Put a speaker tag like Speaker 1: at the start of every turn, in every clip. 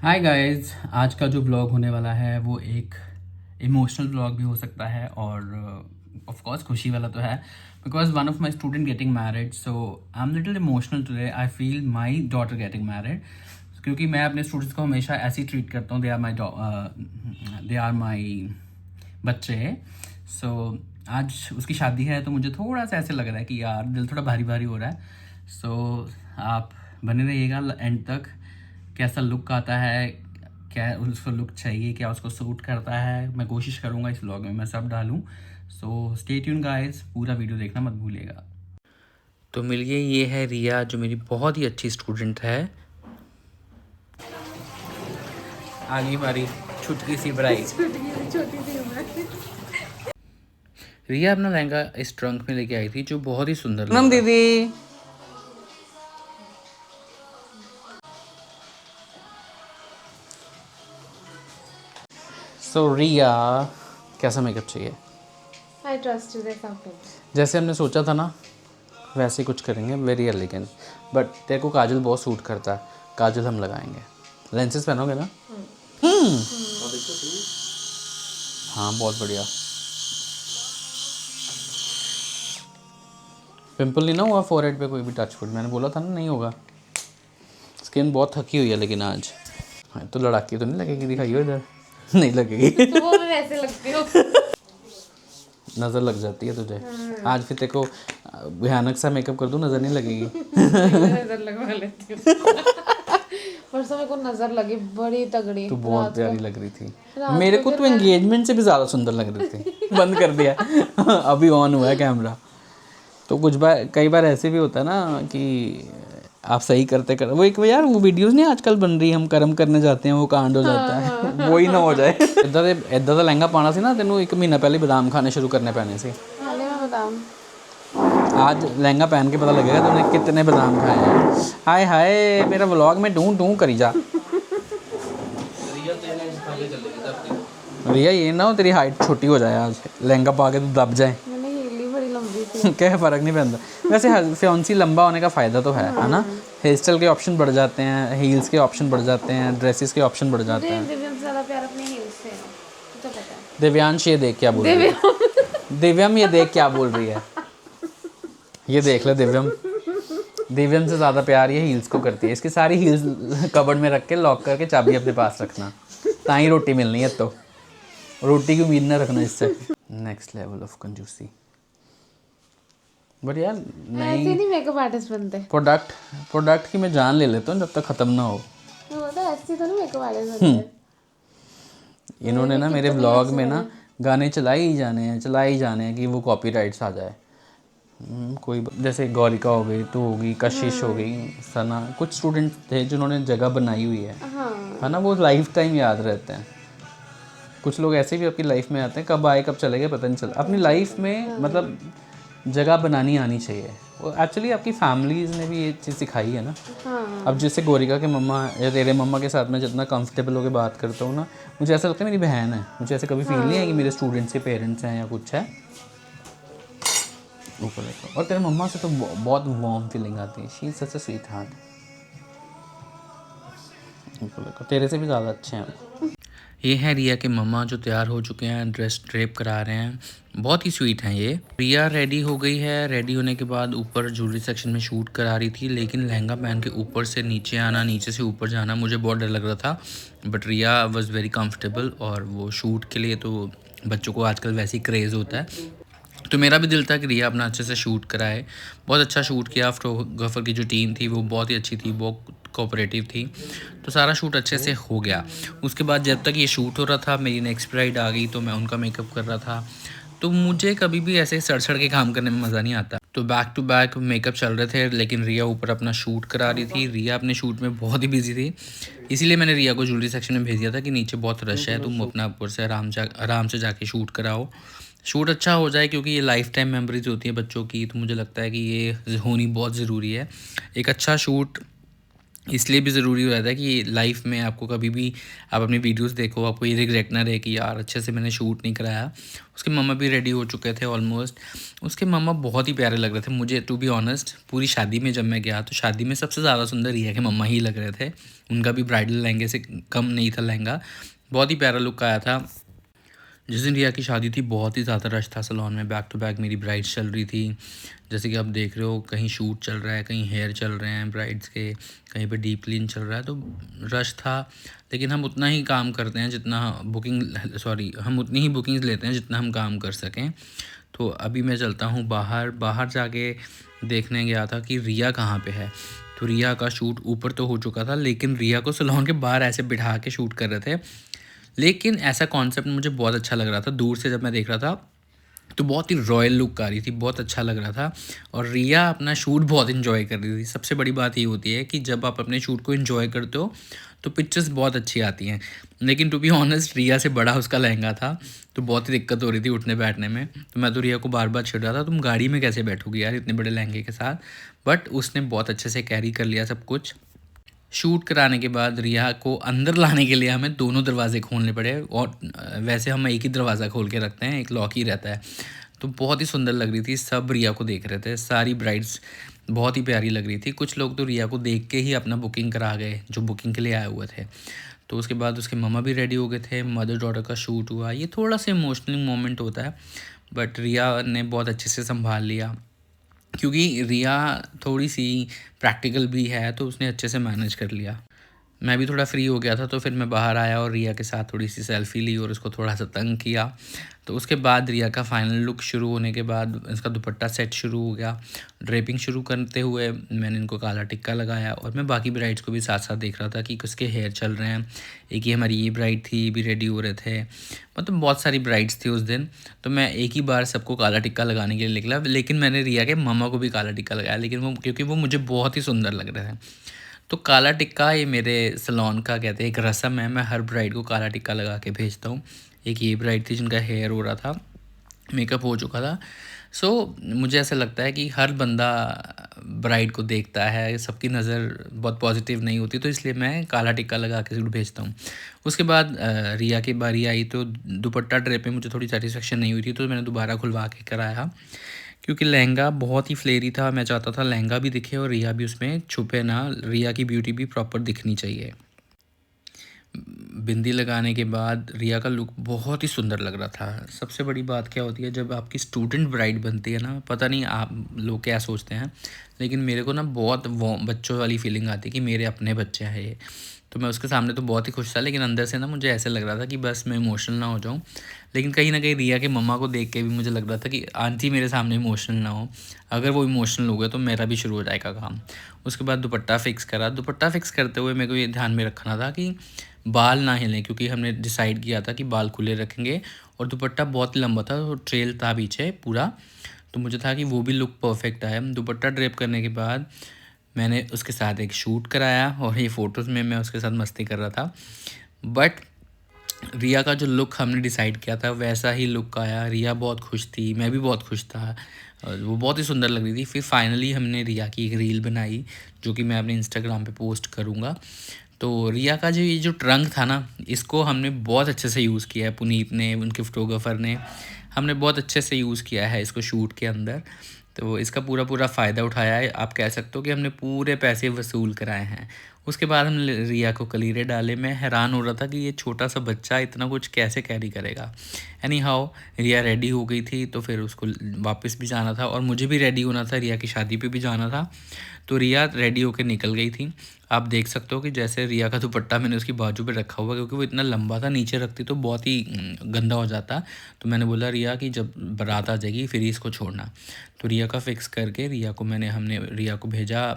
Speaker 1: Hi guys, आज का जो ब्लॉग होने वाला है वो एक इमोशनल ब्लॉग भी हो सकता है और ऑफ कोर्स खुशी वाला तो है because one of my student getting married, so I am little emotional today. I feel my daughter getting married क्योंकि मैं अपने स्टूडेंट्स को हमेशा ऐसे ही ट्रीट करता हूँ। दे आर माई बच्चे। सो आज उसकी शादी है तो मुझे थोड़ा सा ऐसे लग रहा है कि यार दिल थोड़ा भारी भारी हो रहा है। सो आप बने रहिएगा एंड तक। कैसा लुक आता है, क्या उसको लुक चाहिए, क्या उसको सूट करता है, मैं कोशिश करूँगा इस व्लॉग में मैं सब डालूँ। सो स्टे ट्यून गाइस, पूरा वीडियो देखना मत भूलिएगा। तो मिलिए, ये है रिया जो मेरी बहुत ही अच्छी स्टूडेंट है। आगे हमारी छुटकी सी ब्राइड
Speaker 2: छोटी सी उम्र।
Speaker 1: रिया अपना लहंगा इस ट्रंक में लेके आई थी जो बहुत ही सुंदर
Speaker 2: नम
Speaker 1: लग रहा।
Speaker 2: दीदी
Speaker 1: सो रिया, कैसा मेकअप चाहिए?
Speaker 2: I trust you that something.
Speaker 1: जैसे हमने सोचा था ना वैसे ही कुछ करेंगे, वेरी एलिगेंट। बट तेरे को काजल बहुत सूट करता है, काजल हम लगाएंगे। लेंसेज पहनोगे ना? हाँ बहुत बढ़िया। पिंपल नहीं ना हुआ फोरहेड पे कोई भी? टच वुड, मैंने बोला था ना नहीं होगा। स्किन बहुत थकी हुई है लेकिन आज। हाँ, तो लड़ाकी तो नहीं लगेगी? दिखाइयो इधर। नहीं लगेगी।
Speaker 2: तो वो मैं वैसे लगती हूँ।
Speaker 1: नज़र लग जाती है तुझे। आज फिर तेरे को भयानक सा मेकअप कर दूँ, नज़र नहीं लगेगी।
Speaker 2: नजर लगवा लेती हूँ। परसों मेरे को नजर लगी बड़ी तगड़ी।
Speaker 1: तू बहुत
Speaker 2: रात
Speaker 1: प्यारी
Speaker 2: को
Speaker 1: लग रही थी।
Speaker 2: रात
Speaker 1: मेरे
Speaker 2: को
Speaker 1: को
Speaker 2: फिर
Speaker 1: तो
Speaker 2: मैं
Speaker 1: एंगेजमेंट से भी ज़्यादा सुंदर लग रही थी। बंद कर दिया। अभी ऑन हुआ है कैमरा। तो कुछ बार कई बार ऐसे भी होता है ना कि आप सही करते कर वो एक यार वो वीडियोस नहीं आजकल बन रही, हम कर्म करने जाते हैं वो कांड हो जाता है। वो ही ना हो जाए। इदा ਦਾ लहंगा पाना सी ना तेनों 1 महीना पहले बादाम खाने शुरू करने पैने सी।
Speaker 2: हाले मैं बताऊँ।
Speaker 1: आज लहंगा पहन के पता लगेगा तूने कितने बादाम खाए हैं। हाय हाय, मेरा व्लॉग में टू टू करी जा। रिया ये ना हो तेरी हाइट छोटी हो जाए, आज लहंगा पा के तू दब जाए।
Speaker 2: मैंने हील ही बड़ी लंबी थी।
Speaker 1: क्या फर्क नहीं पड़ता। वैसे फ्योंसी लंबा होने का फ़ायदा तो है ना? हेयर स्टाइल के ऑप्शन बढ़ जाते हैं, हील्स के ऑप्शन बढ़ जाते हैं, ड्रेसेस के ऑप्शन बढ़ जाते
Speaker 2: मुझे
Speaker 1: हैं।
Speaker 2: दिव्यम से ज्यादा प्यार अपने हील से है, तुझे पता है।
Speaker 1: दिव्यांश ये देख क्या बोल रही है? दिव्यम ये देख क्या बोल रही है? ये देख ले दिव्यम। दिव्यम से ज़्यादा प्यार ये हील्स को करती है। इसकी सारी हील्स कबर्ड में रख के लॉक करके चाबी अपने पास रखना, ताई रोटी मिलनी है। तो रोटी की उम्मीद ना रखना इससे। नेक्स्ट लेवल ऑफ कंजूसी। बट यार
Speaker 2: ऐसे
Speaker 1: नहीं,
Speaker 2: नहीं मेकअप आर्टिस्ट बनते।
Speaker 1: प्रोडक्ट की मैं जान ले लेता हूँ जब तक ख़त्म ना हो।
Speaker 2: मैं बोलता ऐसे तो नहीं मेकअप आर्टिस्ट बनते।
Speaker 1: इन्होंने ना मेरे
Speaker 2: कितने
Speaker 1: व्लॉग
Speaker 2: अच्छे
Speaker 1: में ना
Speaker 2: बने।
Speaker 1: गाने चलाए ही जाने हैं कि वो कॉपीराइट्स आ जाए। जैसे गौरिका हो गई, तू होगी, कशिश हो गई, सना, कुछ स्टूडेंट थे जिन्होंने जगह बनाई हुई
Speaker 2: हाँ
Speaker 1: है ना? वो लाइफ टाइम याद रहते हैं। कुछ लोग ऐसे भी आपकी लाइफ में आते हैं, कब आए कब चले गए पता नहीं चलता। अपनी लाइफ में मतलब जगह बनानी आनी चाहिए। वो एक्चुअली आपकी फैमिलीज़ ने भी ये चीज़ सिखाई है ना।
Speaker 2: हाँ।
Speaker 1: अब जैसे गौरिका के मम्मा या तेरे मम्मा के साथ मैं जितना कंफर्टेबल होकर बात करता हूँ ना, मुझे ऐसा लगता है मेरी बहन है। मुझे ऐसे कभी फील नहीं है कि मेरे स्टूडेंट्स के पेरेंट्स हैं या कुछ है। ऊपर देखो, और तेरे मम्मा से तो बहुत वार्म फीलिंग आती है। She is such a sweet heart. ऊपर देखो, तेरे से भी ज़्यादा अच्छे हैं। ये है रिया के मम्मा जो तैयार हो चुके हैं, ड्रेस ड्रेप करा रहे हैं। बहुत ही स्वीट हैं ये। रिया रेडी हो गई है। रेडी होने के बाद ऊपर ज्वेलरी सेक्शन में शूट करा रही थी, लेकिन लहंगा पहन के ऊपर से नीचे आना, नीचे से ऊपर जाना मुझे बहुत डर लग रहा था। But Riya was very comfortable. और वो शूट के लिए तो बच्चों को आजकल वैसे ही क्रेज़ होता है, तो मेरा भी दिल था कि रिया अपना अच्छे से शूट कराए। बहुत अच्छा शूट किया। फोटोग्राफर की जो टीम थी वो बहुत ही अच्छी थी, बहुत कोऑपरेटिव थी। तो सारा शूट अच्छे से हो गया। उसके बाद जब तक ये शूट हो रहा था मेरी नेक्स्ट ब्राइड आ गई, तो मैं उनका मेकअप कर रहा था। तो मुझे कभी भी ऐसे सड़ के काम करने में मज़ा नहीं आता। तो बैक टू बैक मेकअप चल रहे थे, लेकिन रिया ऊपर अपना शूट करा रही थी। रिया अपने शूट में बहुत ही बिजी थी, इसीलिए मैंने रिया को ज्वेलरी सेक्शन में भेज दिया था कि नीचे बहुत रश है, तुम अपना ऊपर से आराम से जाके शूट कराओ। शूट अच्छा हो जाए, क्योंकि ये लाइफ टाइम मेमोरीज होती है बच्चों की। तो मुझे लगता है कि ये होनी बहुत ज़रूरी है। एक अच्छा शूट इसलिए भी ज़रूरी हो जाता है कि लाइफ में आपको कभी भी आप अपनी वीडियोस देखो, आपको ये रिग्रेट ना रहे कि यार अच्छे से मैंने शूट नहीं कराया। उसके मम्मा भी रेडी हो चुके थे ऑलमोस्ट। उसके मम्मा बहुत ही प्यारे लग रहे थे मुझे, टू बी ऑनेस्ट। पूरी शादी में जब मैं गया तो शादी में सबसे ज़्यादा सुंदर रिया के मम्मा ही लग रहे थे। उनका भी ब्राइडल लहंगे से कम नहीं था लहंगा, बहुत ही प्यारा लुक आया था। जिस दिन रिया की शादी थी बहुत ही ज़्यादा रश था सैलून में, बैक टू बैक मेरी ब्राइड्स चल रही थी। जैसे कि आप देख रहे हो, कहीं शूट चल रहा है, कहीं हेयर चल रहे हैं ब्राइड्स के, कहीं पे डीप क्लीन चल रहा है, तो रश था। लेकिन हम उतना ही काम करते हैं जितना हम उतनी ही बुकिंग्स लेते हैं जितना हम काम कर सकें। तो अभी मैं चलता हूँ बाहर। बाहर जाके देखने गया था कि रिया कहाँ पे है। तो रिया का शूट ऊपर तो हो चुका था, लेकिन रिया को सैलून के बाहर ऐसे बिठा के शूट कर रहे थे। लेकिन ऐसा कॉन्सेप्ट मुझे बहुत अच्छा लग रहा था। दूर से जब मैं देख रहा था तो बहुत ही रॉयल लुक आ रही थी, बहुत अच्छा लग रहा था। और रिया अपना शूट बहुत इन्जॉय कर रही थी। सबसे बड़ी बात ये होती है कि जब आप अपने शूट को इन्जॉय करते हो तो पिक्चर्स बहुत अच्छी आती हैं। लेकिन टू बी ऑनेस्ट रिया से बड़ा उसका लहंगा था, तो बहुत ही दिक्कत हो रही थी उठने बैठने में। तो मैं तो रिया को बार बार छिड़ रहा था, तुम गाड़ी में कैसे बैठोगी यार इतने बड़े लहंगे के साथ। बट उसने बहुत अच्छे से कैरी कर लिया सब कुछ। शूट कराने के बाद रिया को अंदर लाने के लिए हमें दोनों दरवाजे खोलने पड़े। और वैसे हम एक ही दरवाज़ा खोल के रखते हैं, एक लॉक ही रहता है। तो बहुत ही सुंदर लग रही थी, सब रिया को देख रहे थे, सारी ब्राइड्स बहुत ही प्यारी लग रही थी। कुछ लोग तो रिया को देख के ही अपना बुकिंग करा गए जो बुकिंग के लिए आए हुए थे। तो उसके बाद उसके मम्मा भी रेडी हो गए थे, मदर डॉटर का शूट हुआ। ये थोड़ा सा इमोशनल मोमेंट होता है, बट रिया ने बहुत अच्छे से संभाल लिया। क्योंकि रिया थोड़ी सी प्रैक्टिकल भी है, तो उसने अच्छे से मैनेज कर लिया। मैं भी थोड़ा फ्री हो गया था, तो फिर मैं बाहर आया और रिया के साथ थोड़ी सी सेल्फ़ी ली और उसको थोड़ा सा तंग किया। तो उसके बाद रिया का फाइनल लुक शुरू होने के बाद इसका दुपट्टा सेट शुरू हो गया। ड्रेपिंग शुरू करते हुए मैंने इनको काला टिक्का लगाया और मैं बाकी ब्राइड्स को भी साथ साथ देख रहा था कि किसके हेयर चल रहे हैं। एक ही हमारी ये ब्राइड थी, ये भी रेडी हो रहे थे, मतलब बहुत सारी ब्राइड्स थी उस दिन। तो मैं एक ही बार सबको काला टिक्का लगाने के लिए निकला, लेकिन मैंने रिया के मम्मा को भी काला टिक्का लगाया, लेकिन वो क्योंकि वो मुझे बहुत ही सुंदर लग रहे थे। तो काला टिक्का ये मेरे सैलून का कहते हैं एक रस्म है, मैं हर ब्राइड को काला टिक्का लगा के भेजता हूँ। एक ये ब्राइड थी जिनका हेयर हो रहा था, मेकअप हो चुका था। सो मुझे ऐसा लगता है कि हर बंदा ब्राइड को देखता है, सबकी नज़र बहुत पॉजिटिव नहीं होती, तो इसलिए मैं काला टिक्का लगा के ज़रूर भेजता हूँ। उसके बाद रिया की बारी आई, तो दुपट्टा ड्रेप में मुझे थोड़ी सेटिस्फेक्शन नहीं हुई थी, तो मैंने दोबारा खुलवा के कराया। क्योंकि लहंगा बहुत ही फ्लेयरी था, मैं चाहता था लहंगा भी दिखे और रिया भी उसमें छुपे ना, रिया की ब्यूटी भी प्रॉपर दिखनी चाहिए। बिंदी लगाने के बाद रिया का लुक बहुत ही सुंदर लग रहा था। सबसे बड़ी बात क्या होती है जब आपकी स्टूडेंट ब्राइड बनती है ना, पता नहीं आप लोग क्या सोचते हैं, लेकिन मेरे को ना बहुत वो बच्चों वाली फीलिंग आती है कि मेरे अपने बच्चे हैं ये। तो मैं उसके सामने तो बहुत ही खुश था, लेकिन अंदर से ना मुझे ऐसे लग रहा था कि बस मैं इमोशनल ना हो जाऊँ। लेकिन कहीं ना कहीं रिया के मम्मा को देख के भी मुझे लग रहा था कि आंटी मेरे सामने इमोशनल ना हो। अगर वो इमोशनल हो गए तो मेरा भी शुरू हो जाएगा काम। उसके बाद दुपट्टा फ़िक्स करा। दुपट्टा फ़िक्स करते हुए मेरे को ये ध्यान में रखना था कि बाल ना हिलें, क्योंकि हमने डिसाइड किया था कि बाल खुले रखेंगे। और दुपट्टा बहुत ही लंबा था और ट्रेल था पीछे पूरा, तो मुझे था कि वो भी लुक परफेक्ट आए। दुपट्टा ड्रेप करने के बाद मैंने उसके साथ एक शूट कराया और ये फ़ोटोज़ में मैं उसके साथ मस्ती कर रहा था। बट रिया का जो लुक हमने डिसाइड किया था वैसा ही लुक आया। रिया बहुत खुश थी, मैं भी बहुत खुश था, और वो बहुत ही सुंदर लग रही थी। फिर फाइनली हमने रिया की एक रील बनाई जो कि मैं अपने इंस्टाग्राम पे पोस्ट करूँगा। तो रिया का जो ये जो ट्रंक था ना, इसको हमने बहुत अच्छे से यूज़ किया है, पुनीत ने, उनके फ़ोटोग्राफ़र ने, हमने बहुत अच्छे से यूज़ किया है इसको शूट के अंदर। तो इसका पूरा पूरा फ़ायदा उठाया है। आप कह सकते हो कि हमने पूरे पैसे वसूल कराए हैं। उसके बाद हमने रिया को कलीरे डाले। मैं हैरान हो रहा था कि ये छोटा सा बच्चा इतना कुछ कैसे कैरी करेगा। एनी हाउ रिया रेडी हो गई थी, तो फिर उसको वापस भी जाना था और मुझे भी रेडी होना था, रिया की शादी पे भी जाना था। तो रिया रेडी होकर निकल गई थी। आप देख सकते हो कि जैसे रिया का दुपट्टा मैंने उसकी बाजू पे रखा हुआ, क्योंकि वो इतना लंबा था, नीचे रखती तो बहुत ही गंदा हो जाता। तो मैंने बोला रिया कि जब बारात आ जाएगी फिर ही इसको छोड़ना। तो रिया का फिक्स करके हमने रिया को भेजा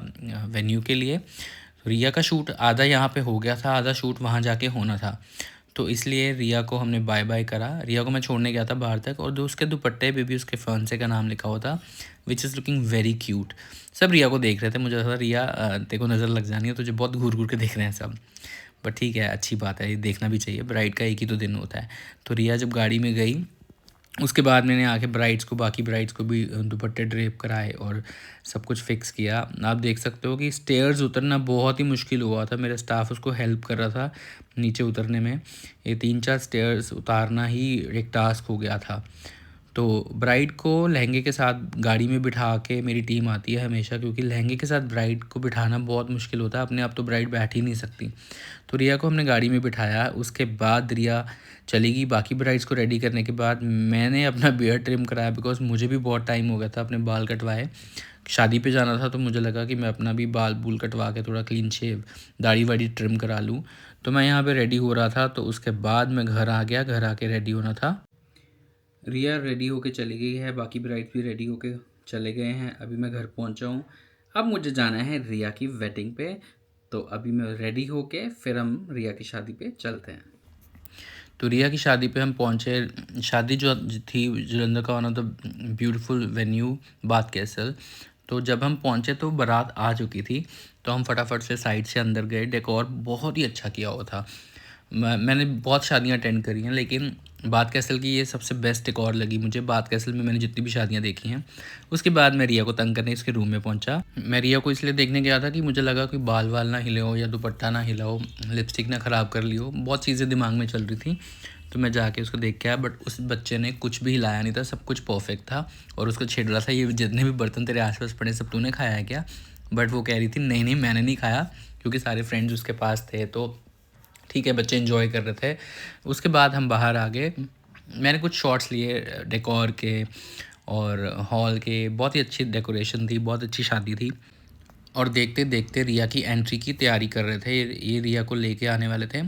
Speaker 1: वेन्यू के लिए। रिया का शूट आधा यहाँ पे हो गया था, आधा शूट वहाँ जाके होना था। तो इसलिए रिया को हमने बाय बाय करा। रिया को मैं छोड़ने गया था बाहर तक, और उसके दुपट्टे पे भी उसके फर्नसे का नाम लिखा हुआ था, which is looking very cute. सब रिया को देख रहे थे, मुझे लगा रिया तेरे को नज़र लग जानी है, तुझे बहुत घूर घूर के देख रहे हैं सब। बट ठीक है, अच्छी बात है, ये देखना भी चाहिए, ब्राइड का एक ही तो दिन होता है। तो रिया जब गाड़ी में गई उसके बाद मैंने आके बाकी ब्राइड्स को भी दुपट्टे ड्रेप कराए और सब कुछ फ़िक्स किया। आप देख सकते हो कि स्टेयर्स उतरना बहुत ही मुश्किल हुआ था, मेरा स्टाफ उसको हेल्प कर रहा था नीचे उतरने में। ये 3-4 स्टेयर्स उतारना ही एक टास्क हो गया था। तो ब्राइड को लहंगे के साथ गाड़ी में बिठा के मेरी टीम आती है हमेशा, क्योंकि लहंगे के साथ ब्राइड को बिठाना बहुत मुश्किल होता है, अपने आप तो ब्राइड बैठ ही नहीं सकती। तो रिया को हमने गाड़ी में बिठाया, उसके बाद रिया चलेगी। बाकी ब्राइड्स को रेडी करने के बाद मैंने अपना बियर्ड ट्रिम कराया, बिकॉज मुझे भी बहुत टाइम हो गया था अपने बाल कटवाए। शादी पे जाना था तो मुझे लगा कि मैं अपना भी बाल बूल कटवा के थोड़ा क्लीन शेव, दाढ़ी वाड़ी ट्रिम करा लूँ। तो मैं यहाँ पे रेडी हो रहा था, तो उसके बाद मैं घर आ गया। घर आके रेडी होना था। रिया रेडी होके चली गई है, बाकी ब्राइड्स भी रेडी होके चले गए हैं। अभी मैं घर पहुँचा हूँ। अब मुझे जाना है रिया की वेडिंग पे। तो अभी मैं रेडी होके फिर हम रिया की शादी पे चलते हैं। तो रिया की शादी पे हम पहुँचे। शादी जो थी जलंधर का one of the beautiful venue, bath castle. तो जब हम पहुँचे तो बारात आ चुकी थी, तो हम फटाफट से साइड से अंदर गए। डेकोर बहुत ही अच्छा किया हुआ था। मैंने बहुत शादियाँ अटेंड करी हैं, लेकिन बाथ कैसल की ये सबसे बेस्ट डेकोर लगी मुझे। बाथ कैसल में मैंने जितनी भी शादियाँ देखी हैं। उसके बाद मैं रिया को तंग करने इसके रूम में पहुंचा। मैं रिया को इसलिए देखने गया था कि मुझे लगा कि बाल वाल ना हिले हो या दुपट्टा ना हिला हो, लिपस्टिक ना ख़राब कर ली हो, बहुत चीज़ें दिमाग में चल रही थी। तो मैं जाके उसको देख के आया, बट उस बच्चे ने कुछ भी हिलाया नहीं था, सब कुछ परफेक्ट था। और उसको छेड़ रहा था, ये जितने भी बर्तन तेरे आसपास पड़े सब तूने खाया है क्या? बट वो कह रही थी नहीं नहीं मैंने नहीं खाया, क्योंकि सारे फ्रेंड्स उसके पास थे। तो ठीक है, बच्चे एंजॉय कर रहे थे। उसके बाद हम बाहर आ गए। मैंने कुछ शॉट्स लिए डेकोर के और हॉल के। बहुत ही अच्छी डेकोरेशन थी, बहुत अच्छी शादी थी। और देखते देखते रिया की एंट्री की तैयारी कर रहे थे। ये रिया को लेके आने वाले थे।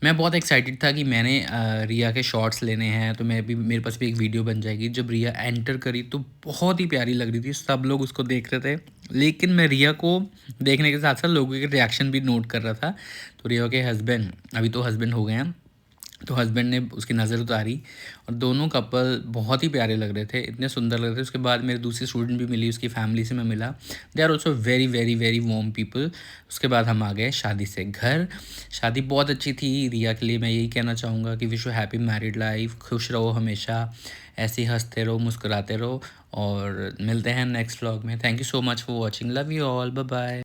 Speaker 1: मैं बहुत एक्साइटेड था कि मैंने रिया के शॉट्स लेने हैं, तो मैं भी, मेरे पास भी एक वीडियो बन जाएगी। जब रिया एंटर करी तो बहुत ही प्यारी लग रही थी, सब लोग उसको देख रहे थे। लेकिन मैं रिया को देखने के साथ साथ लोगों के रिएक्शन भी नोट कर रहा था। तो रिया के हस्बैंड, अभी तो हस्बैंड हो गए हैं, तो हस्बैंड ने उसकी नज़र उतारी और दोनों कपल बहुत ही प्यारे लग रहे थे, इतने सुंदर लग रहे थे। उसके बाद मेरे दूसरी स्टूडेंट भी मिली, उसकी फैमिली से मैं मिला। They are also very very very warm people. उसके बाद हम आ गए शादी से घर। शादी बहुत अच्छी थी। रिया के लिए मैं यही कहना चाहूँगा कि wish you happy married life, खुश रहो हमेशा, ऐसे ही हंसते रहो, मुस्कुराते रहो। और मिलते हैं नेक्स्ट व्लॉग में। Thank you so much for watching, love you all, bye bye.